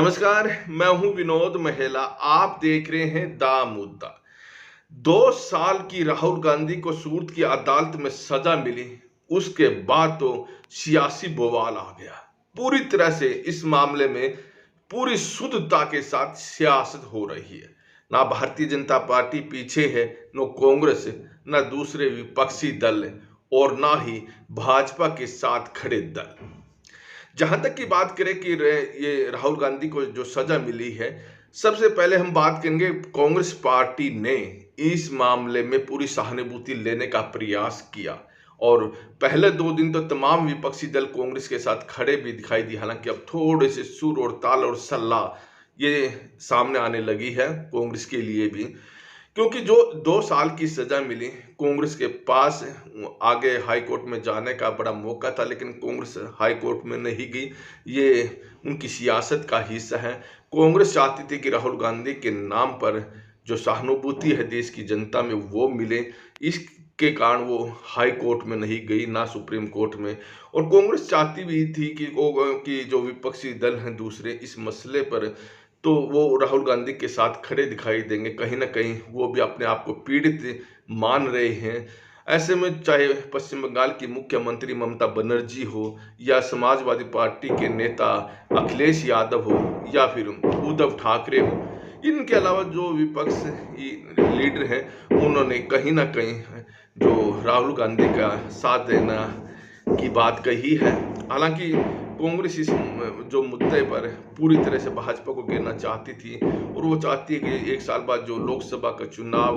नमस्कार, मैं हूं विनोद महिला। आप देख रहे हैं दा मुद्दा। 2 साल की राहुल गांधी को सूरत की अदालत में सजा मिली। उसके बाद तो सियासी बवाल आ गया। पूरी तरह से इस मामले में पूरी शुद्धता के साथ सियासत हो रही है। ना भारतीय जनता पार्टी पीछे है, न कांग्रेस, न दूसरे विपक्षी दल और ना ही भाजपा के साथ खड़े दल। जहां तक की बात करें कि ये राहुल गांधी को जो सजा मिली है, सबसे पहले हम बात करेंगे कांग्रेस पार्टी ने इस मामले में पूरी सहानुभूति लेने का प्रयास किया और पहले 2 दिन तो तमाम विपक्षी दल कांग्रेस के साथ खड़े भी दिखाई दिए। हालांकि अब थोड़े से सुर और ताल और सल्ला ये सामने आने लगी है कांग्रेस के लिए भी, क्योंकि जो 2 साल की सजा मिली, कांग्रेस के पास आगे हाई कोर्ट में जाने का बड़ा मौका था, लेकिन कांग्रेस हाई कोर्ट में नहीं गई। ये उनकी सियासत का हिस्सा है। कांग्रेस चाहती थी कि राहुल गांधी के नाम पर जो सहानुभूति है देश की जनता में वो मिले, इसके कारण वो हाई कोर्ट में नहीं गई, ना सुप्रीम कोर्ट में। और कांग्रेस चाहती भी थी कि जो विपक्षी दल हैं दूसरे इस मसले पर, तो वो राहुल गांधी के साथ खड़े दिखाई देंगे। कहीं ना कहीं वो भी अपने आप को पीड़ित मान रहे हैं। ऐसे में चाहे पश्चिम बंगाल की मुख्यमंत्री ममता बनर्जी हो या समाजवादी पार्टी के नेता अखिलेश यादव हो या फिर उद्धव ठाकरे हो, इनके अलावा जो विपक्ष लीडर हैं, उन्होंने कहीं ना कहीं जो राहुल गांधी का साथ देना की बात कही है। हालांकि कांग्रेस इस जो मुद्दे पर पूरी तरह से भाजपा को घेरना चाहती थी और वो चाहती है कि 1 साल बाद जो लोकसभा का चुनाव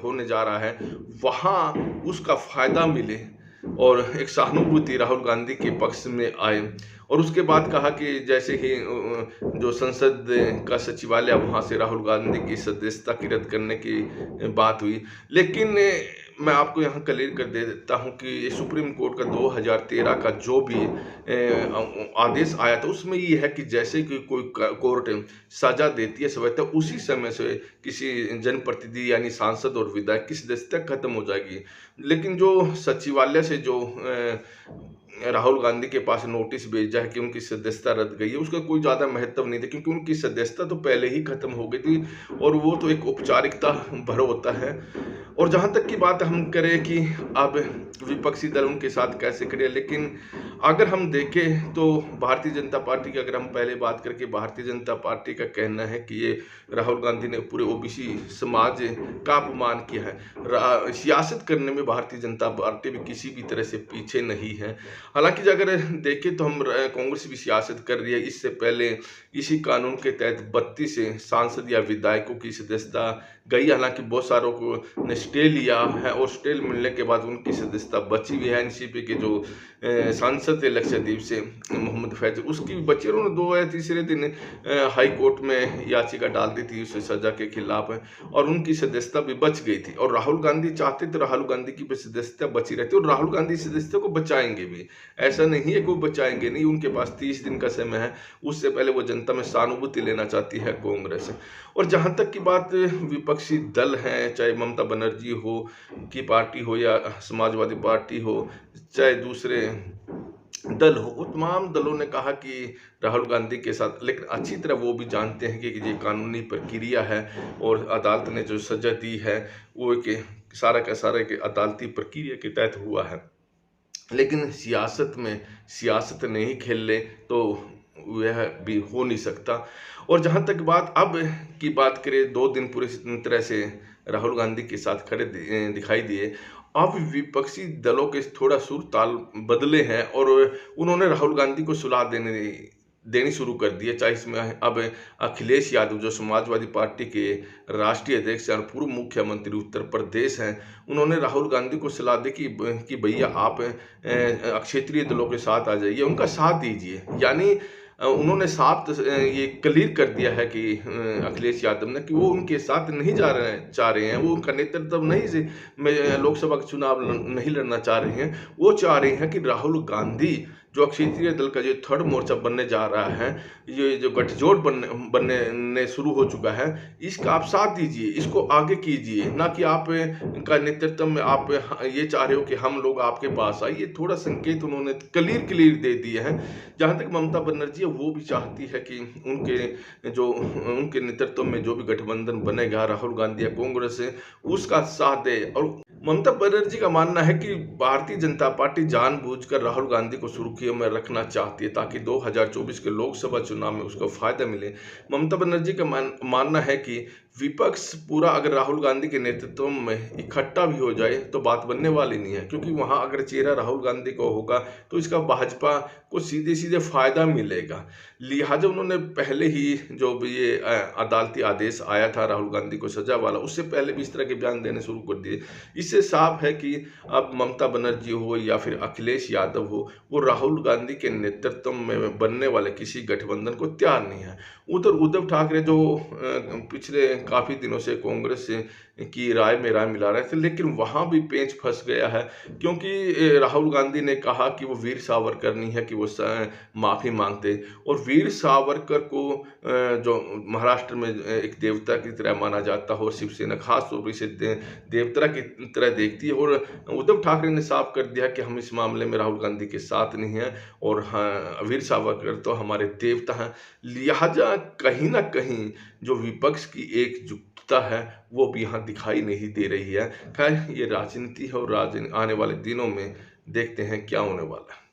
होने जा रहा है, वहाँ उसका फायदा मिले और एक सहानुभूति राहुल गांधी के पक्ष में आए। और उसके बाद कहा कि जैसे ही जो संसद का सचिवालय, वहाँ से राहुल गांधी की सदस्यता की रद्द करने की बात हुई। लेकिन मैं आपको यहाँ क्लियर कर दे देता हूँ कि सुप्रीम कोर्ट का 2013 का जो भी आदेश आया था, उसमें ये है कि जैसे कि कोई कोर्ट सजा देती है सवैतः उसी समय से किसी जनप्रतिनिधि यानी सांसद और विधायक की सदस्यता खत्म हो जाएगी। लेकिन जो सचिवालय से जो राहुल गांधी के पास नोटिस भेजा है कि उनकी सदस्यता रद्द गई है, उसका कोई ज़्यादा महत्व नहीं था, क्योंकि उनकी सदस्यता तो पहले ही खत्म हो गई थी और वो तो एक औपचारिकता भर होता है। और जहाँ तक की बात हम करें कि अब विपक्षी दल उनके साथ कैसे खड़े, लेकिन अगर हम देखें तो भारतीय जनता पार्टी की अगर हम पहले बात करके, भारतीय जनता पार्टी का कहना है कि ये राहुल गांधी ने पूरे ओबीसी समाज का अपमान किया है। सियासत करने में भारतीय जनता पार्टी भी किसी भी तरह से पीछे नहीं है। हालांकि अगर देखें तो हम कांग्रेस भी सियासत कर रही है। इससे पहले इसी कानून के तहत 32 सांसद या विधायकों की सदस्यता गई। हालांकि बहुत सारों को ने स्टे लिया है और स्टे मिलने के बाद उनकी सदस्यता बची भी है। एनसीपी के जो सांसद थे लक्षद्वीप से मोहम्मद फैज, उसकी भी बची। उन्होंने 2 या तीसरे दिन हाई कोर्ट में याचिका डाल दी थी उस सजा के खिलाफ और उनकी सदस्यता भी बच गई थी। और राहुल गांधी चाहते तो राहुल गांधी की भी सदस्यता बची रहती और राहुल गांधी सदस्यता को बचाएंगे भी। ऐसा नहीं है कि वो बचाएंगे नहीं, उनके पास 30 दिन का समय है। उससे पहले वो जनता में सहानुभूति लेना चाहती है कांग्रेस। और जहां तक की बात विपक्षी दल हैं, चाहे ममता बनर्जी हो की पार्टी हो या समाजवादी पार्टी हो, चाहे दूसरे दल हो, वो तमाम दलों ने कहा कि राहुल गांधी के साथ, लेकिन अच्छी तरह वो भी जानते हैं कि ये कानूनी प्रक्रिया है और अदालत ने जो सजा दी है वो एक सारा का सारा के अदालती प्रक्रिया के तहत हुआ है। लेकिन सियासत में सियासत नहीं खेल ले तो वह भी हो नहीं सकता। और जहाँ तक बात अब की बात करें, 2 दिन पूरी तरह से राहुल गांधी के साथ खड़े दिखाई दिए। अब विपक्षी दलों के थोड़ा सुर ताल बदले हैं और उन्होंने राहुल गांधी को सुलह देनी शुरू कर दी है। चाहे इसमें अब अखिलेश यादव जो समाजवादी पार्टी के राष्ट्रीय अध्यक्ष और पूर्व मुख्यमंत्री उत्तर प्रदेश हैं, उन्होंने राहुल गांधी को सलाह दी कि भैया आप क्षेत्रीय दलों के साथ आ जाइए, उनका साथ दीजिए। यानी उन्होंने साफ ये क्लियर कर दिया है कि अखिलेश यादव ने कि वो उनके साथ नहीं चाह रहे हैं, वो उनका नेतृत्व नहीं से लोकसभा का चुनाव नहीं लड़ना चाह रहे हैं। वो चाह रहे हैं कि राहुल गांधी जो क्षेत्रीय दल का जो थर्ड मोर्चा बनने जा रहा है, ये जो गठजोड़ बनने शुरू हो चुका है, इसका आप साथ दीजिए, इसको आगे कीजिए, ना कि आप का नेतृत्व में आप ये चाह रहे हो कि हम लोग आपके पास आए। ये थोड़ा संकेत उन्होंने क्लियर क्लियर दे दिए हैं। जहाँ तक ममता बनर्जी है, वो भी चाहती है कि उनके नेतृत्व में जो भी गठबंधन बनेगा, राहुल गांधी या कांग्रेस से, उसका साथ दे। और ममता बनर्जी का मानना है कि भारतीय जनता पार्टी जानबूझकर राहुल गांधी को सुर्खियों में रखना चाहती है ताकि 2024 के लोकसभा चुनाव में उसको फायदा मिले। ममता बनर्जी का मानना है कि विपक्ष पूरा अगर राहुल गांधी के नेतृत्व में इकट्ठा भी हो जाए तो बात बनने वाली नहीं है, क्योंकि वहां अगर चेहरा राहुल गांधी को होगा तो इसका भाजपा को सीधे सीधे फायदा मिलेगा। लिहाजा उन्होंने पहले ही जो भी ये अदालती आदेश आया था राहुल गांधी को सजा वाला, उससे पहले भी इस तरह के बयान देने शुरू कर दिए। इससे साफ है कि अब ममता बनर्जी हो या फिर अखिलेश यादव हो, वो राहुल गांधी के नेतृत्व में बनने वाले किसी गठबंधन को तैयार नहीं है। उधर उद्धव ठाकरे जो पिछले काफी दिनों से कांग्रेस की राय में राय मिला रहे थे, लेकिन वहां भी पेंच फंस गया है, क्योंकि राहुल गांधी ने कहा कि वो वीर सावरकर नहीं है कि वो माफी मांगते। और वीर सावरकर को जो महाराष्ट्र में एक देवता की तरह माना जाता हो, और शिवसेना खास तौर पर इसे देवता की तरह देखती है। और उद्धव ठाकरे ने साफ कर दिया कि हम इस मामले में राहुल गांधी के साथ नहीं हैं, और हाँ, वीर सावरकर तो हमारे देवता हैं। लिहाजा कहीं ना कहीं जो विपक्ष की एकजुटता है वो भी यहाँ दिखाई नहीं दे रही है। खैर, ये राजनीति है, और आने वाले दिनों में देखते हैं क्या होने वाला है।